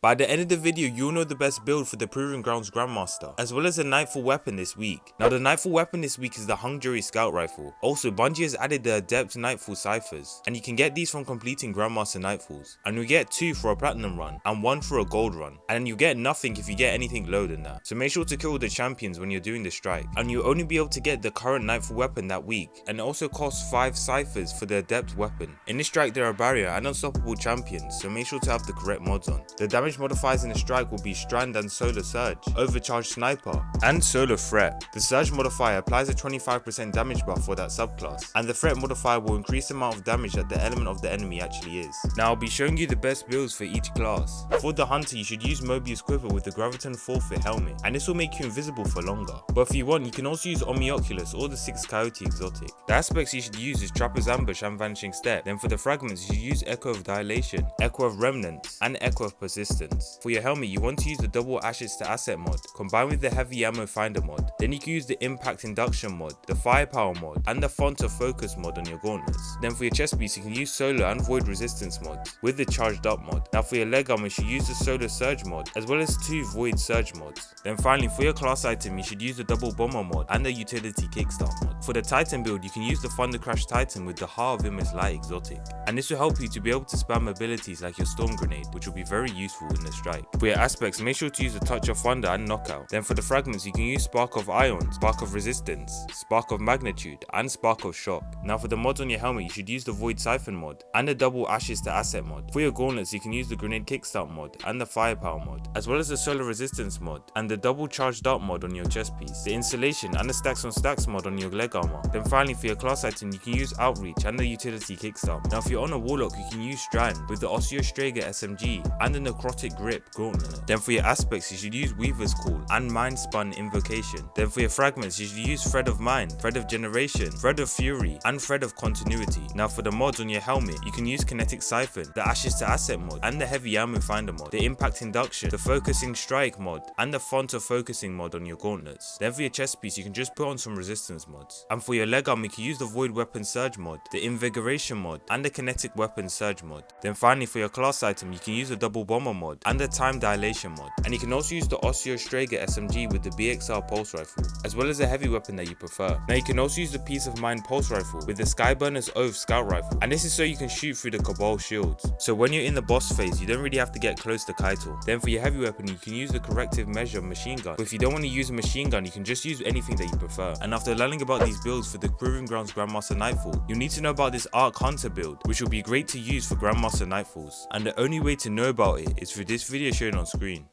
By the end of the video, you'll know the best build for the Proving Grounds Grandmaster, as well as the nightfall weapon this week. Now the nightfall weapon this week is the Hung Jury Scout Rifle. Also, Bungie has added the adept nightfall ciphers, and you can get these from completing Grandmaster nightfalls. And you get 2 for a platinum run, and 1 for a gold run. And then you get nothing if you get anything lower than that. So make sure to kill the champions when you're doing the strike. And you'll only be able to get the current nightfall weapon that week, and it also costs 5 ciphers for the adept weapon. In this strike there are barrier and unstoppable champions, so make sure to have the correct mods on. The damage modifiers in the strike will be strand and solar surge, overcharged sniper, and solar threat. The surge modifier applies a 25% damage buff for that subclass, and the threat modifier will increase the amount of damage that the element of the enemy actually is. Now I'll be showing you the best builds for each class. For the hunter, you should use Mobius quiver with the graviton forfeit helmet, and this will make you invisible for longer. But if you want, you can also use Omnioculus or the 6 coyote exotic. The aspects you should use is Trapper's ambush and vanishing step. Then for the fragments, you should use echo of dilation, echo of remnants, and echo of persistence. For your helmet, you want to use the double ashes to asset mod combined with the heavy ammo finder mod. Then you can use the impact induction mod, the firepower mod, and the font of focus mod on your gauntlets. Then for your chest piece, you can use solar and void resistance mods with the charged up mod. Now for your leg armor, you should use the solar surge mod as well as 2 void surge mods. Then finally for your class item, you should use the double bomber mod and the utility kickstart mod. For the titan build, you can use the thunder crash titan with the heart of image light exotic, and this will help you to be able to spam abilities like your storm grenade, which will be very useful in the strike. For your aspects, make sure to use the touch of thunder and knockout. Then for the fragments, you can use spark of ion, spark of resistance, spark of magnitude, and spark of shock. Now for the mods on your helmet, you should use the void siphon mod and the double ashes to asset mod. For your gauntlets, you can use the grenade kickstart mod and the firepower mod, as well as the solar resistance mod and the double charged up mod on your chest piece, the insulation and the stacks on stacks mod on your leg armor. Then finally for your class item, you can use outreach and the utility kickstart. Now if you're on a warlock, you can use strand with the Osteostrager SMG and the necrotic grip gauntlet. Then for your aspects, you should use weaver's call and mind spun invocation. Then for your fragments, you should use thread of mind, thread of generation, thread of fury, and thread of continuity. Now for the mods on your helmet, you can use kinetic siphon, the ashes to asset mod, and the heavy ammo finder mod, the impact induction, the focusing strike mod, and the font of focusing mod on your gauntlets. Then for your chest piece, you can just put on some resistance mods. And for your leg arm, you can use the void weapon surge mod, the invigoration mod, and the kinetic weapon surge mod. Then finally for your class item, you can use the double bomber mod and the time dilation mod. And you can also use the Osteostrager SMG with the BXR pulse rifle, as well as a heavy weapon that you prefer. Now you can also use the peace of mind pulse rifle with the Skyburner's Oath scout rifle, and this is so you can shoot through the Cabal shields. So when you're in the boss phase, you don't really have to get close to Kaito. Then for your heavy weapon, you can use the corrective measure machine gun. But if you don't want to use a machine gun, you can just use anything that you prefer. And after learning about these builds for the Proving Grounds Grandmaster Nightfall, you'll need to know about this Arc Hunter build, which will be great to use for Grandmaster Nightfalls. And the only way to know about it is through this video shown on screen.